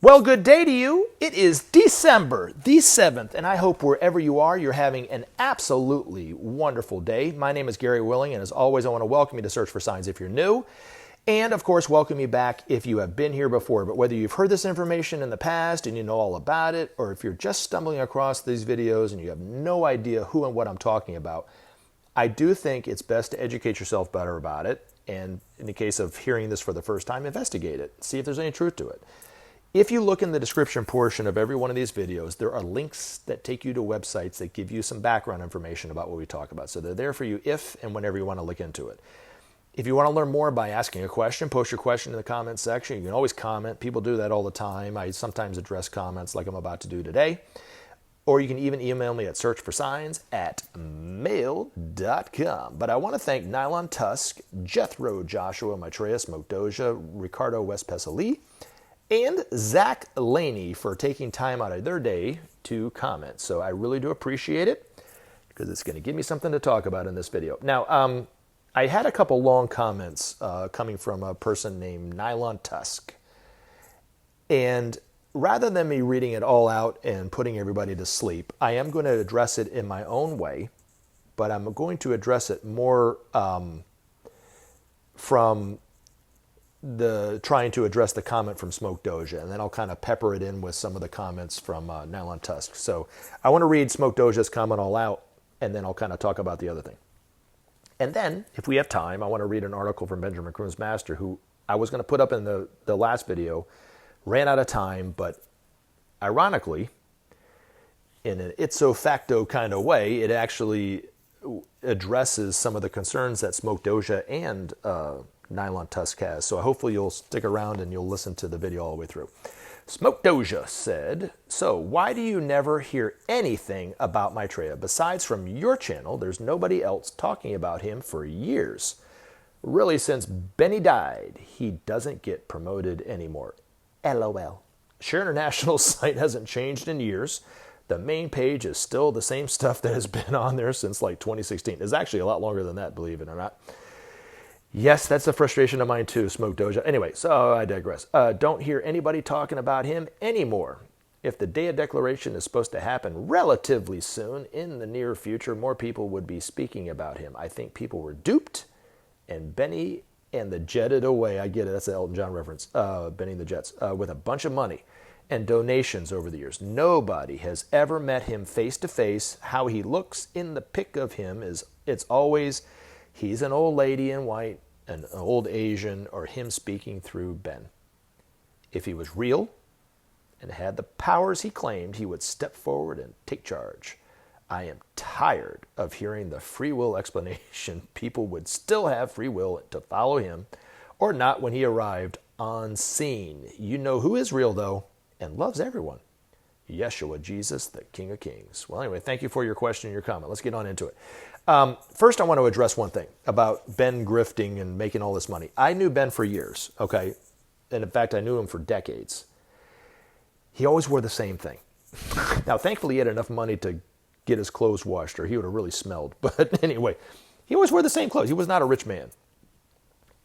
Well, good day to you. It is December the 7th, and I hope wherever you are, you're having an absolutely wonderful day. My name is Gary Willing, and as always, I want to welcome you to Search for Signs if you're new, and of course, welcome you back if you have been here before. But whether you've heard this information in the past and you know all about it, or if you're just stumbling across these videos and you have no idea who and what I'm talking about, I do think it's best to educate yourself better about it, and in the case of hearing this for the first time, investigate it, see if there's any truth to it. If you look in the description portion of every one of these videos, there are links that take you to websites that give you some background information about what we talk about. So they're there for you if and whenever you want to look into it. If you want to learn more by asking a question, post your question in the comments section. You can always comment. People do that all the time. I sometimes address comments like I'm about to do today. Or you can even email me at searchforsigns@mail.com. But I want to thank Nylon Tusk, Jethro Joshua, Maitreya, Smoke Doja, Ricardo West Pesali, and Zach Laney for taking time out of their day to comment. So I really do appreciate it because it's going to give me something to talk about in this video. Now, I had a couple long comments coming from a person named Nylon Tusk. And rather than me reading it all out and putting everybody to sleep, I am going to address it in my own way, but I'm going to address it more from trying to address the comment from Smoke Doja, and then I'll kind of pepper it in with some of the comments from Nylon Tusk. So I want to read Smoke Doja's comment all out, and then I'll kind of talk about the other thing. And then, if we have time, I want to read an article from Benjamin Creme's master, who I was going to put up in the last video, ran out of time, but ironically, in an ipso facto kind of way, it actually addresses some of the concerns that Smoke Doja and Nylon Tusk has. So hopefully you'll stick around and you'll listen to the video all the way through. Smoke Doja said, "So why do you never hear anything about Maitreya? Besides from your channel, there's nobody else talking about him for years. Really, since Benny died, he doesn't get promoted anymore. LOL. Share International site hasn't changed in years. The main page is still the same stuff that has been on there since like 2016. It's actually a lot longer than that, believe it or not. Yes, that's a frustration of mine too, Smoke Doja. Anyway, so I digress. Don't hear anybody talking about him anymore. If the day of declaration is supposed to happen relatively soon, in the near future, more people would be speaking about him. I think people were duped, and Benny and the jetted away. I get it, that's an Elton John reference. Benny and the Jets, with a bunch of money and donations over the years. Nobody has ever met him face to face. How he looks in the pic of him it's always he's an old lady in white, an old Asian, or him speaking through Ben. If he was real and had the powers he claimed, he would step forward and take charge. I am tired of hearing the free will explanation. People would still have free will to follow him or not when he arrived on scene. You know who is real, though, and loves everyone. Yeshua, Jesus, the King of Kings." Well, anyway, thank you for your question and your comment. Let's get on into it. First, I want to address one thing about Ben grifting and making all this money. I knew Ben for years, okay? And in fact, I knew him for decades. He always wore the same thing. Now, thankfully, he had enough money to get his clothes washed, or he would have really smelled. But anyway, he always wore the same clothes. He was not a rich man.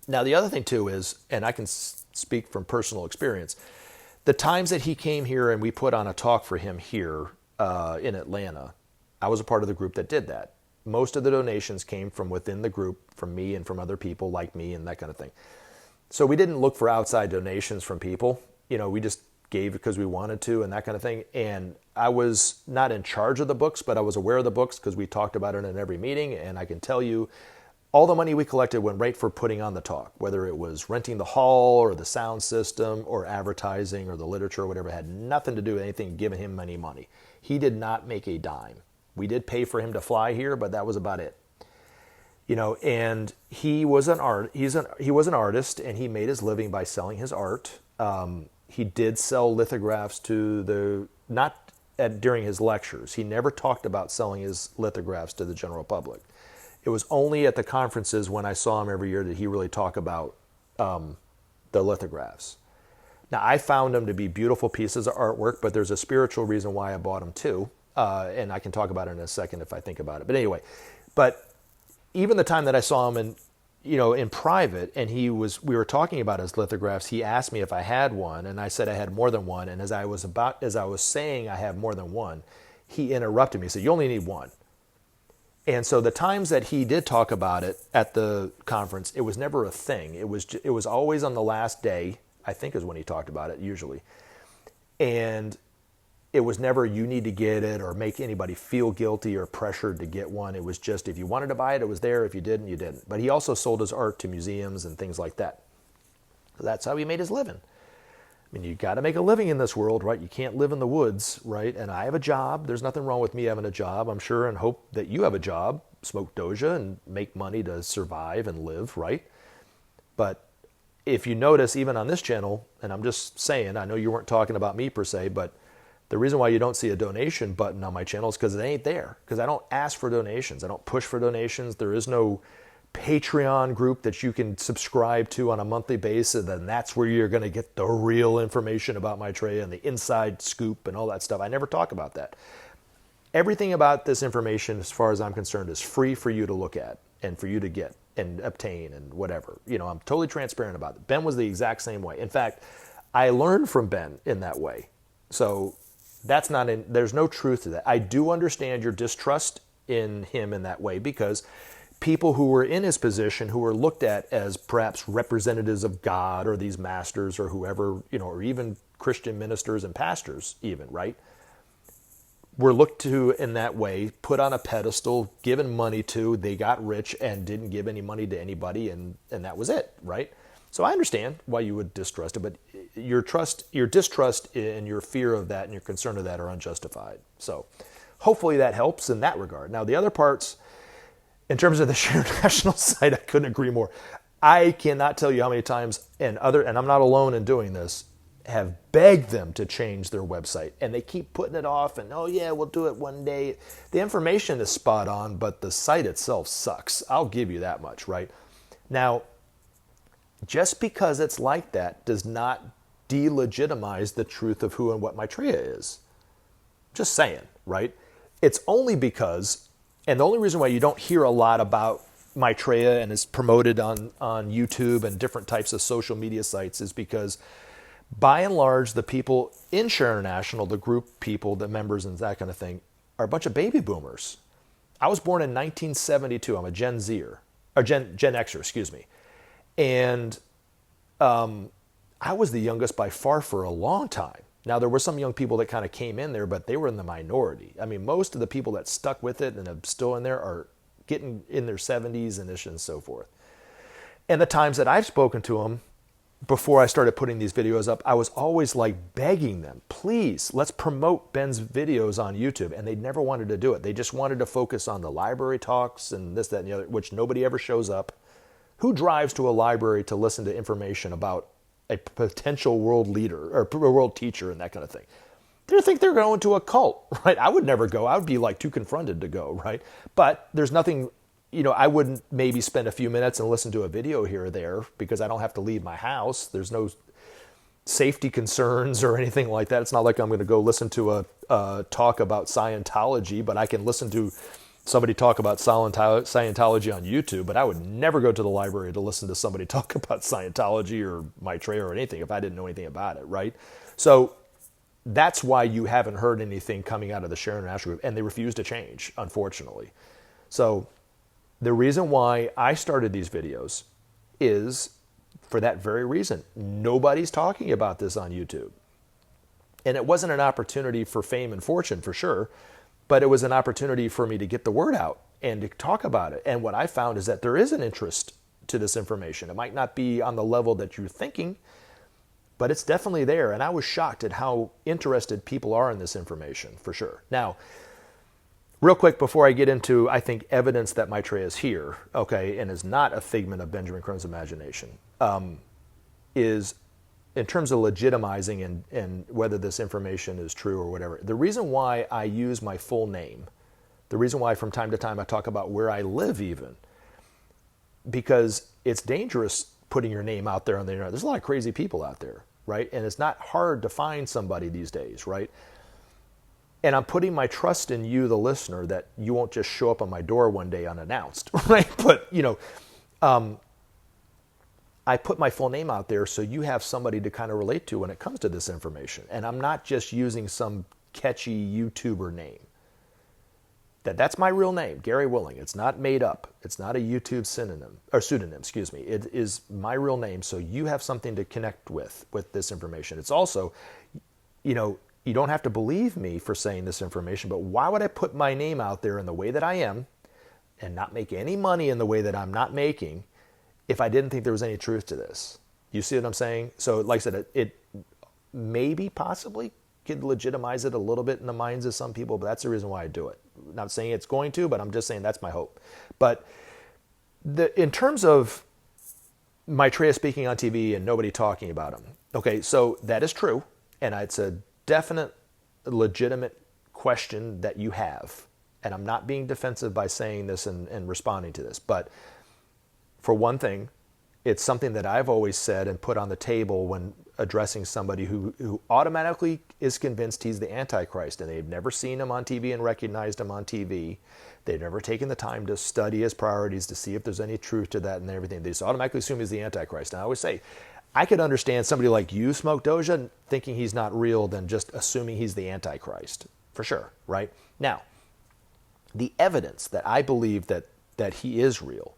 Now, the other thing, too, is, and I can speak from personal experience, the times that he came here and we put on a talk for him here in Atlanta, I was a part of the group that did that. Most of the donations came from within the group, from me and from other people like me and that kind of thing. So we didn't look for outside donations from people. You know, we just gave because we wanted to and that kind of thing. And I was not in charge of the books, but I was aware of the books because we talked about it in every meeting. And I can tell you, all the money we collected went right for putting on the talk, whether it was renting the hall or the sound system or advertising or the literature or whatever. It had nothing to do with anything giving him any money. He did not make a dime. We did pay for him to fly here, but that was about it. You know, and he was an artist, and he made his living by selling his art. He did sell lithographs during his lectures. He never talked about selling his lithographs to the general public. It was only at the conferences when I saw him every year that he really talked about the lithographs. Now, I found them to be beautiful pieces of artwork, but there's a spiritual reason why I bought them too. And I can talk about it in a second if I think about it. But anyway, even the time that I saw him, and in private, and we were talking about his lithographs. He asked me if I had one, and I said I had more than one. And as I was saying I have more than one, he interrupted me. He said, "You only need one." And so the times that he did talk about it at the conference, it was never a thing. It was always on the last day, I think is when he talked about it usually. And it was never you need to get it or make anybody feel guilty or pressured to get one. It was just if you wanted to buy it, it was there. If you didn't, you didn't. But he also sold his art to museums and things like that. That's how he made his living. I mean, you got to make a living in this world, right? You can't live in the woods, right? And I have a job. There's nothing wrong with me having a job, I'm sure, and hope that you have a job, smoke doja, and make money to survive and live, right? But if you notice, even on this channel, and I'm just saying, I know you weren't talking about me per se, but the reason why you don't see a donation button on my channel is because it ain't there. Because I don't ask for donations. I don't push for donations. There is no Patreon group that you can subscribe to on a monthly basis, and that's where you're going to get the real information about Maitreya and the inside scoop and all that stuff. I never talk about that. Everything about this information, as far as I'm concerned, is free for you to look at and for you to get and obtain and whatever. I'm totally transparent about it. Ben was the exact same way. In fact, I learned from Ben in that way. So there's no truth to that. I do understand your distrust in him in that way, because people who were in his position, who were looked at as perhaps representatives of God or these masters or whoever, or even Christian ministers and pastors even, right, were looked to in that way, put on a pedestal, given money to, they got rich and didn't give any money to anybody, and that was it, right? So I understand why you would distrust it, but your distrust and your fear of that and your concern of that are unjustified. So hopefully that helps in that regard. Now the other parts, in terms of the Share National site, I couldn't agree more. I cannot tell you how many times, and I'm not alone in doing this, have begged them to change their website. And they keep putting it off and, oh yeah, we'll do it one day. The information is spot on, but the site itself sucks. I'll give you that much, right? Now, just because it's like that does not delegitimize the truth of who and what Maitreya is. Just saying, right? It's only because, and the only reason why you don't hear a lot about Maitreya and is promoted on YouTube and different types of social media sites is because, by and large, the people in Share International, the group people, the members and that kind of thing, are a bunch of baby boomers. I was born in 1972. I'm a Gen Zer, or Gen Xer, excuse me. And I was the youngest by far for a long time. Now, there were some young people that kind of came in there, but they were in the minority. I mean, most of the people that stuck with it and are still in there are getting in their 70s and so forth. And the times that I've spoken to them, before I started putting these videos up, I was always like begging them, please, let's promote Ben's videos on YouTube. And they never wanted to do it. They just wanted to focus on the library talks and this, that, and the other, which nobody ever shows up. Who drives to a library to listen to information about a potential world leader or world teacher and that kind of thing? They think they're going to a cult, right? I would never go. I would be like too confronted to go, right? But there's nothing, I wouldn't maybe spend a few minutes and listen to a video here or there because I don't have to leave my house. There's no safety concerns or anything like that. It's not like I'm going to go listen to a talk about Scientology, but I can listen to somebody talk about Scientology on YouTube, but I would never go to the library to listen to somebody talk about Scientology or Maitreya or anything if I didn't know anything about it, right? So that's why you haven't heard anything coming out of the Share International group, and they refuse to change, unfortunately. So the reason why I started these videos is for that very reason. Nobody's talking about this on YouTube. And it wasn't an opportunity for fame and fortune, for sure, but it was an opportunity for me to get the word out and to talk about it. And what I found is that there is an interest to this information. It might not be on the level that you're thinking, but it's definitely there. And I was shocked at how interested people are in this information, for sure. Now, real quick, before I get into, I think, evidence that Maitreya is here, okay, and is not a figment of Benjamin Creme's imagination, is in terms of legitimizing and whether this information is true or whatever. The reason why I use my full name, the reason why from time to time I talk about where I live even, because it's dangerous putting your name out there on the internet. There's a lot of crazy people out there, right? And it's not hard to find somebody these days, right? And I'm putting my trust in you, the listener, that you won't just show up on my door one day unannounced, right? But, I put my full name out there so you have somebody to kind of relate to when it comes to this information. And I'm not just using some catchy YouTuber name. That's my real name, Gary Willing. It's not made up. It's not a YouTube synonym or pseudonym, excuse me. It is my real name, so you have something to connect with this information. It's also, you don't have to believe me for saying this information, but why would I put my name out there in the way that I am and not make any money in the way that I'm not making if I didn't think there was any truth to this? You see what I'm saying? So like I said, it maybe possibly could legitimize it a little bit in the minds of some people, but that's the reason why I do it. Not saying it's going to, but I'm just saying that's my hope. But in terms of Maitreya speaking on TV and nobody talking about him, okay, so that is true, and it's a definite, legitimate question that you have, and I'm not being defensive by saying this and responding to this, but for one thing, it's something that I've always said and put on the table when addressing somebody who automatically is convinced he's the Antichrist, and they've never seen him on TV and recognized him on TV. They've never taken the time to study his priorities to see if there's any truth to that and everything. They just automatically assume he's the Antichrist. And I always say, I could understand somebody like you, Smoke Doja, thinking he's not real than just assuming he's the Antichrist, for sure, right? Now, the evidence that I believe that he is real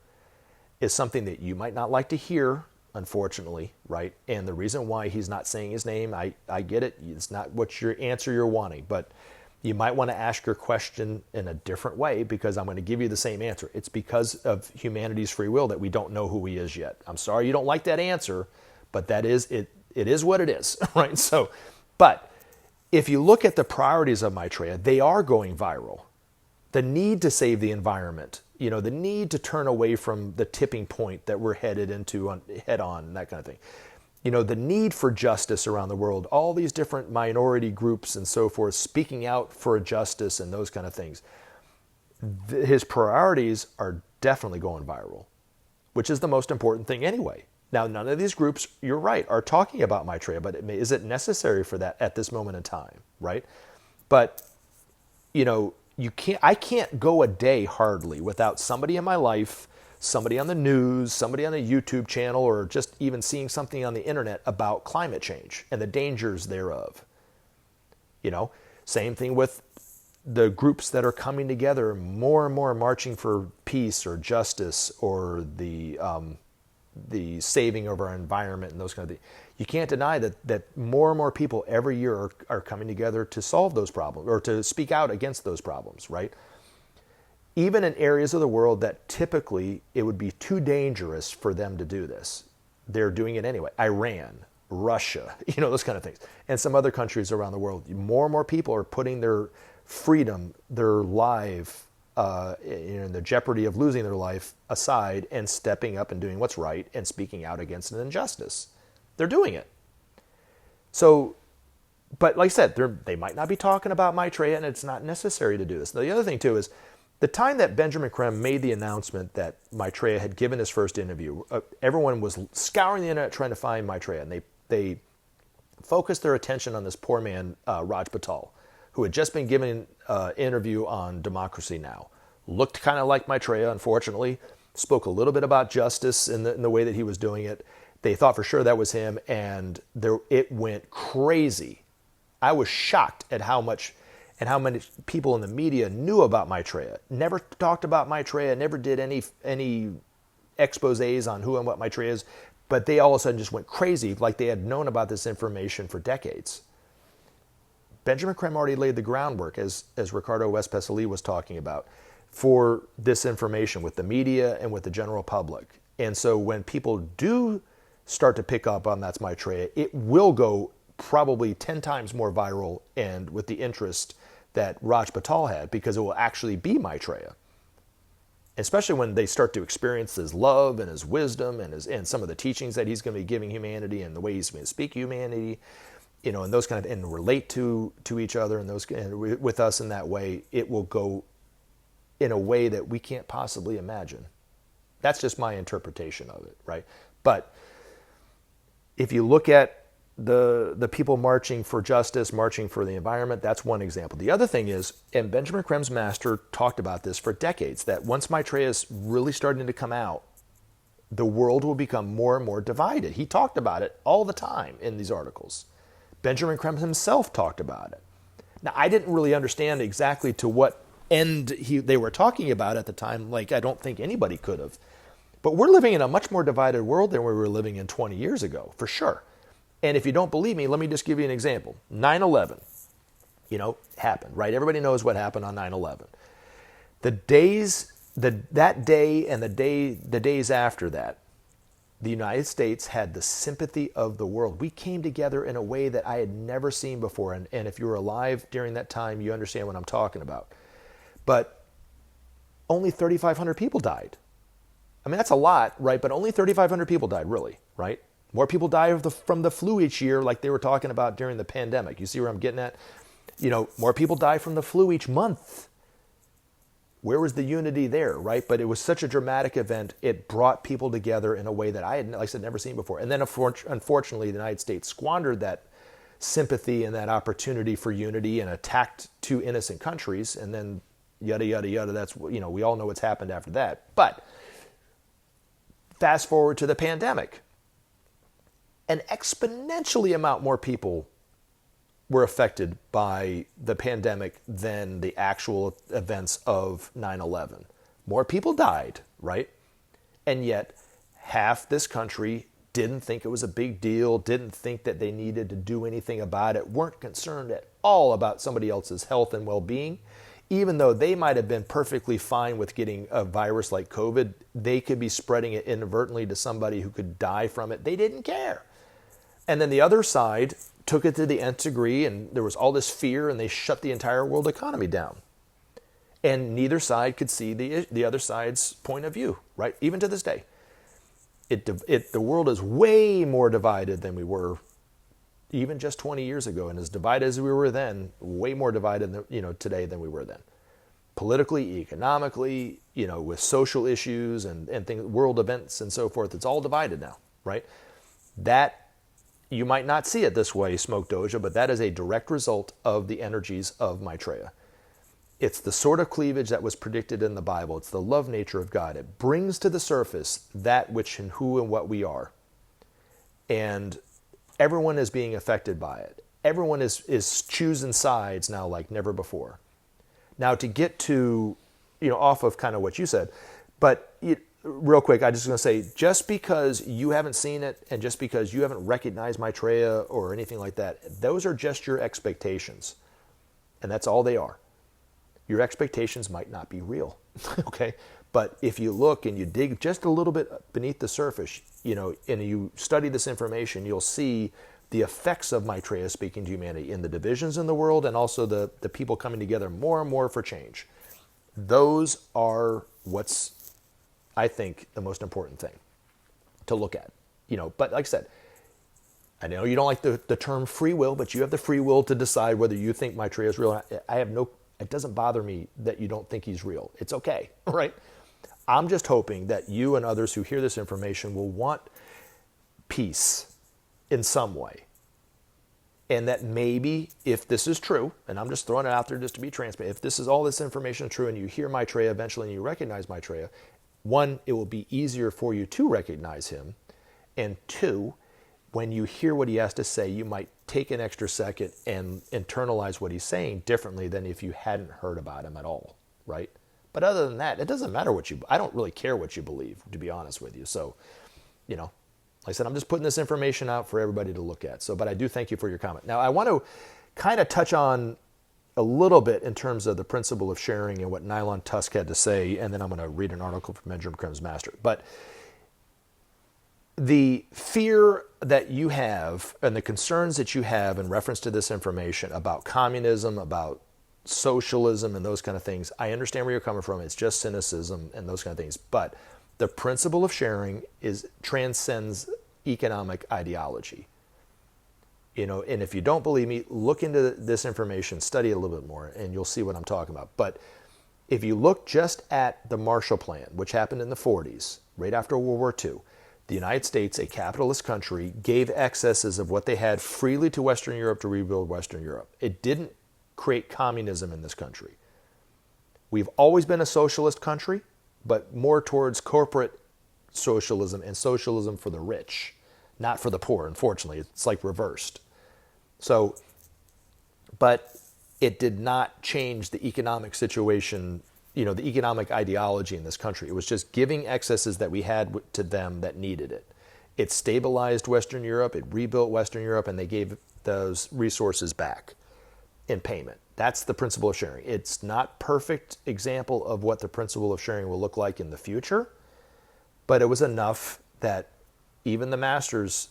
is something that you might not like to hear, unfortunately, right? And the reason why he's not saying his name, I get it. It's not what your answer you're wanting, but you might want to ask your question in a different way, because I'm going to give you the same answer. It's because of humanity's free will that we don't know who he is yet. I'm sorry you don't like that answer, but that is it. It is what it is, right? So, but if you look at the priorities of Maitreya, they are going viral. The need to save the environment, the need to turn away from the tipping point that we're headed into head on, that kind of thing. The need for justice around the world, all these different minority groups and so forth, speaking out for justice and those kind of things. His priorities are definitely going viral, which is the most important thing anyway. Now, none of these groups, you're right, are talking about Maitreya, but is it necessary for that at this moment in time, right? But, I can't go a day hardly without somebody in my life, somebody on the news, somebody on a YouTube channel, or just even seeing something on the internet about climate change and the dangers thereof. Same thing with the groups that are coming together, more and more marching for peace or justice or the saving of our environment and those kind of things. You can't deny that more and more people every year are coming together to solve those problems or to speak out against those problems, right? Even in areas of the world that typically it would be too dangerous for them to do this, they're doing it anyway. Iran, Russia, those kind of things. And some other countries around the world. More and more people are putting their freedom, their life, in the jeopardy of losing their life aside and stepping up and doing what's right and speaking out against an injustice. They're doing it. So, but like I said, they might not be talking about Maitreya, and it's not necessary to do this. Now, the other thing, too, is the time that Benjamin Creme made the announcement that Maitreya had given his first interview, everyone was scouring the internet trying to find Maitreya, and they focused their attention on this poor man, Raj Patel, who had just been given an interview on Democracy Now! Looked kind of like Maitreya, unfortunately, spoke a little bit about justice in the way that he was doing it. They thought for sure that was him, and it went crazy. I was shocked at how much and how many people in the media knew about Maitreya. Never talked about Maitreya, never did any exposés on who and what Maitreya is, but they all of a sudden just went crazy, like they had known about this information for decades. Benjamin Creme already laid the groundwork, as Ricardo Vespesali was talking about, for this information with the media and with the general public. And so when people do start to pick up on that's Maitreya, it will go probably 10 times more viral and with the interest that Raj Patel had, because it will actually be Maitreya. Especially when they start to experience his love and his wisdom and some of the teachings that he's going to be giving humanity and the way he's going to speak humanity, and those kind of, and relate to each other and with us in that way, it will go in a way that we can't possibly imagine. That's just my interpretation of it, right? But if you look at the people marching for justice, marching for the environment, that's one example. The other thing is, and Benjamin Creme's master talked about this for decades, that once Maitreya is really starting to come out the world will become more and more divided. He talked about it all the time in these articles. Benjamin Creme himself talked about it. Now, I didn't really understand exactly to what end they were talking about at the time. Like, I don't think anybody could have. But we're living in a much more divided world than we were living in 20 years ago, for sure. And if you don't believe me, let me just give you an example. 9/11, happened, right? Everybody knows what happened on 9/11. That day and the days after that, the United States had the sympathy of the world. We came together in a way that I had never seen before. And if you were alive during that time, you understand what I'm talking about. But only 3,500 people died. I mean, that's a lot, right? But only 3,500 people died, really, right? More people die from the flu each year, like they were talking about during the pandemic. You see where I'm getting at? More people die from the flu each month. Where was the unity there, right? But it was such a dramatic event. It brought people together in a way that I had, like I said, never seen before. And then, unfortunately, the United States squandered that sympathy and that opportunity for unity and attacked two innocent countries. And then yada, yada, yada. That's, we all know what's happened after that. But fast forward to the pandemic. An exponentially amount more people were affected by the pandemic than the actual events of 9/11. More people died, right? And yet half this country didn't think it was a big deal, didn't think that they needed to do anything about it, weren't concerned at all about somebody else's health and well-being. Even though they might have been perfectly fine with getting a virus like COVID, they could be spreading it inadvertently to somebody who could die from it. They didn't care. And then the other side took it to the nth degree, and there was all this fear, and they shut the entire world economy down. And neither side could see the other side's point of view, right? Even to this day. The world is way more divided than we were even just 20 years ago, and as divided as we were then, way more divided today than we were then. Politically, economically, with social issues and things, world events and so forth, it's all divided now, right? That, you might not see it this way, Smoke Doja, but that is a direct result of the energies of Maitreya. It's the sort of cleavage that was predicted in the Bible. It's the love nature of God. It brings to the surface that which and who and what we are. And everyone is being affected by it. Everyone is choosing sides now like never before. Now, to get to, off of kind of what you said, but real quick, I just going to say, just because you haven't seen it and just because you haven't recognized Maitreya or anything like that, those are just your expectations. And that's all they are. Your expectations might not be real, okay? But if you look and you dig just a little bit beneath the surface, and you study this information, you'll see the effects of Maitreya speaking to humanity in the divisions in the world and also the people coming together more and more for change. Those are what's, I think, the most important thing to look at. But like I said, I know you don't like the term free will, but you have the free will to decide whether you think Maitreya is real. It doesn't bother me that you don't think he's real. It's okay, right? I'm just hoping that you and others who hear this information will want peace in some way. And that maybe, if this is true, and I'm just throwing it out there just to be transparent, if all this information is true and you hear Maitreya eventually and you recognize Maitreya, one, it will be easier for you to recognize him. And two, when you hear what he has to say, you might take an extra second and internalize what he's saying differently than if you hadn't heard about him at all, right? But other than that, it doesn't matter I don't really care what you believe, to be honest with you. So, like I said, I'm just putting this information out for everybody to look at. But I do thank you for your comment. Now, I want to kind of touch on a little bit in terms of the principle of sharing and what Nylon Tusk had to say, and then I'm going to read an article from Benjamin Creme's master. But the fear that you have and the concerns that you have in reference to this information about communism, about socialism and those kind of things, I understand where you're coming from. It's just cynicism and those kind of things. But the principle of sharing transcends economic ideology. And if you don't believe me, look into this information, study a little bit more, and you'll see what I'm talking about. But if you look just at the Marshall Plan, which happened in the 40s, right after World War II, the United States, a capitalist country, gave excesses of what they had freely to Western Europe to rebuild Western Europe. It didn't create communism in this country. We've always been a socialist country, but more towards corporate socialism and socialism for the rich, not for the poor, unfortunately. It's like reversed. So, but it did not change the economic situation, the economic ideology in this country. It was just giving excesses that we had to them that needed it. It stabilized Western Europe, it rebuilt Western Europe, and they gave those resources back in payment. That's the principle of sharing. It's not perfect example of what the principle of sharing will look like in the future, but it was enough that even the masters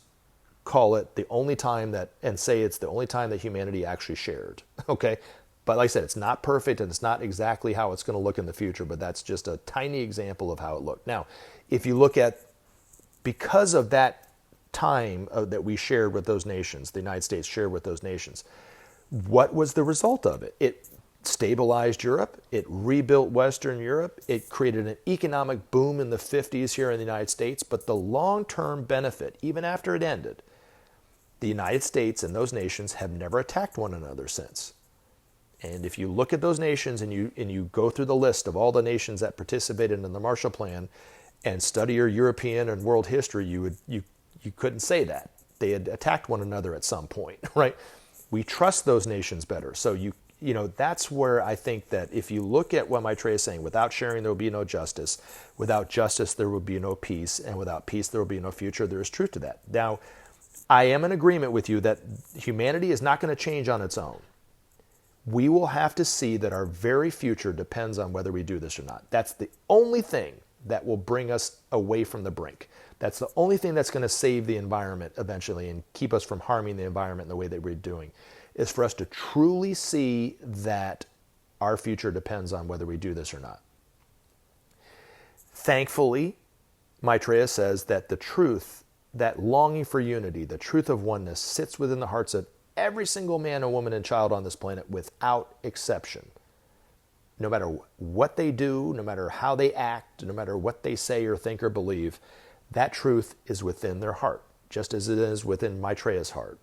call it the only time that, and say it's the only time that humanity actually shared. Okay? But like I said, it's not perfect and it's not exactly how it's going to look in the future, but that's just a tiny example of how it looked. Now, if you look at, because of that time that we shared with those nations, the United States shared with those nations, what was the result of it? It stabilized Europe. It rebuilt Western Europe. It created an economic boom in the 50s here in the United States. But the long-term benefit, even after it ended, the United States and those nations have never attacked one another since. And if you look at those nations and you go through the list of all the nations that participated in the Marshall Plan and study your European and world history, you couldn't say that. They had attacked one another at some point, right? We trust those nations better. So that's where I think that if you look at what Maitreya is saying, without sharing there will be no justice, without justice there will be no peace, and without peace there will be no future, there is truth to that. Now, I am in agreement with you that humanity is not going to change on its own. We will have to see that our very future depends on whether we do this or not. That's the only thing that will bring us away from the brink. That's the only thing that's going to save the environment eventually and keep us from harming the environment in the way that we're doing, is for us to truly see that our future depends on whether we do this or not. Thankfully, Maitreya says that the truth, that longing for unity, the truth of oneness, sits within the hearts of every single man and woman and child on this planet without exception. No matter what they do, no matter how they act, no matter what they say or think or believe, that truth is within their heart, just as it is within Maitreya's heart.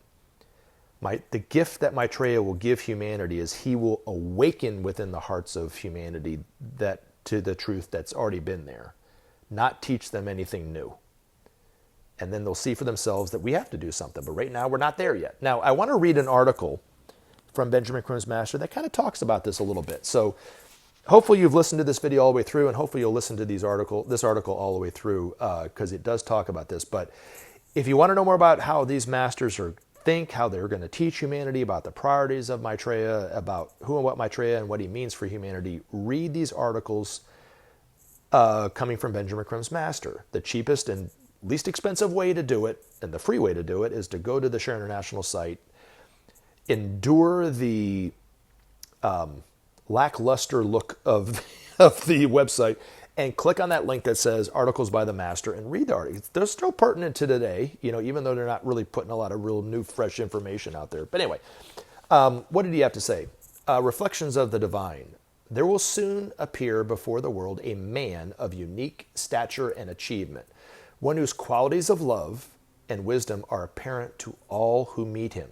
The gift that Maitreya will give humanity is he will awaken within the hearts of humanity to the truth that's already been there, not teach them anything new. And then they'll see for themselves that we have to do something. But right now, we're not there yet. Now, I want to read an article from Benjamin Creme's master that kind of talks about this a little bit. So hopefully you've listened to this video all the way through, and hopefully you'll listen to this article all the way through, because it does talk about this. But if you want to know more about how these masters think, how they're going to teach humanity, about the priorities of Maitreya, about who and what Maitreya and what he means for humanity, read these articles coming from Benjamin Creme's master. The cheapest and least expensive way to do it, and the free way to do it, is to go to the Share International site, endure the lackluster look of the website, and click on that link that says Articles by the Master and read the articles. They're still pertinent to today, even though they're not really putting a lot of real new, fresh information out there. But anyway, what did he have to say? Reflections of the Divine. There will soon appear before the world a man of unique stature and achievement, one whose qualities of love and wisdom are apparent to all who meet him,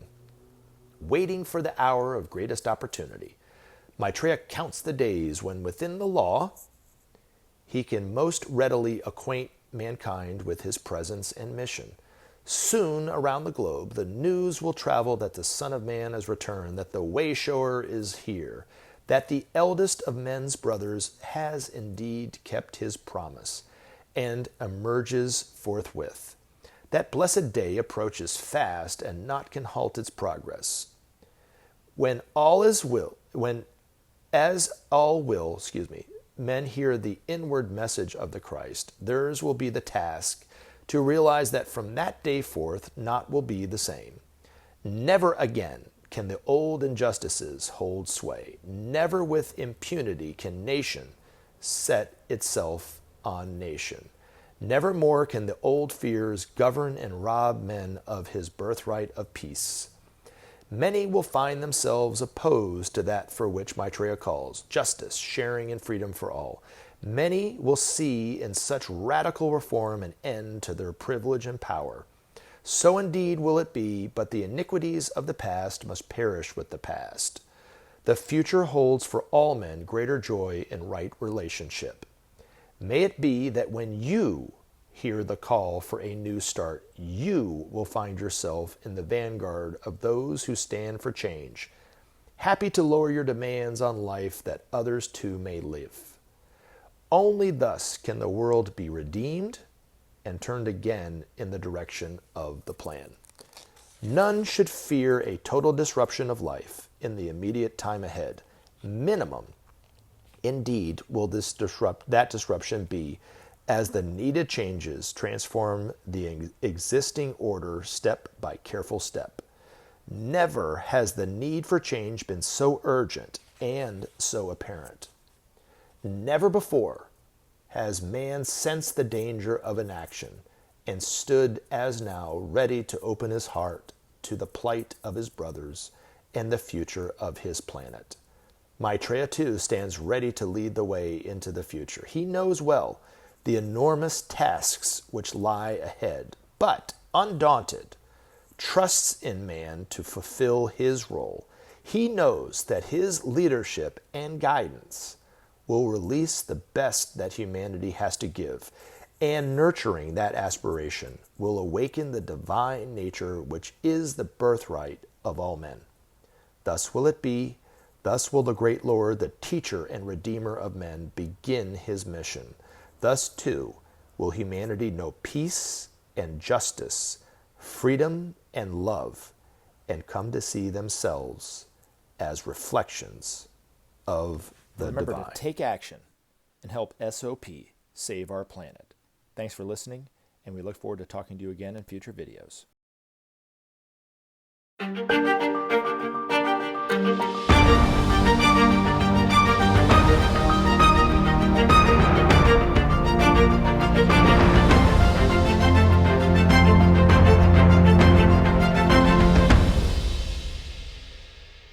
waiting for the hour of greatest opportunity. Maitreya counts the days when within the law he can most readily acquaint mankind with his presence and mission. Soon around the globe the news will travel that the Son of Man has returned, that the way-shower is here, that the eldest of men's brothers has indeed kept his promise, and emerges forthwith. That blessed day approaches fast, and naught can halt its progress. When as all will, men hear the inward message of the Christ, theirs will be the task to realize that from that day forth naught will be the same. Never again can the old injustices hold sway. Never with impunity can nation set itself on nation. Never more can the old fears govern and rob men of his birthright of peace. Many will find themselves opposed to that for which Maitreya calls justice, sharing, and freedom for all. Many will see in such radical reform an end to their privilege and power. So indeed will it be, but the iniquities of the past must perish with the past. The future holds for all men greater joy in right relationship. May it be that when you hear the call for a new start, you will find yourself in the vanguard of those who stand for change, happy to lower your demands on life that others too may live. Only thus can the world be redeemed and turned again in the direction of the plan. None should fear a total disruption of life in the immediate time ahead. Minimum, indeed, will that disruption be, as the needed changes transform the existing order step by careful step. Never has the need for change been so urgent and so apparent. Never before has man sensed the danger of inaction and stood as now ready to open his heart to the plight of his brothers and the future of his planet. Maitreya too stands ready to lead the way into the future. He knows well the enormous tasks which lie ahead, but undaunted, trusts in man to fulfill his role. He knows that his leadership and guidance will release the best that humanity has to give, and nurturing that aspiration will awaken the divine nature which is the birthright of all men. Thus will it be, thus will the great Lord, the teacher and redeemer of men, begin his mission. Thus, too, will humanity know peace and justice, freedom and love, and come to see themselves as reflections of the Remember divine. to take action and help SOP save our planet. Thanks for listening, and we look forward to talking to you again in future videos.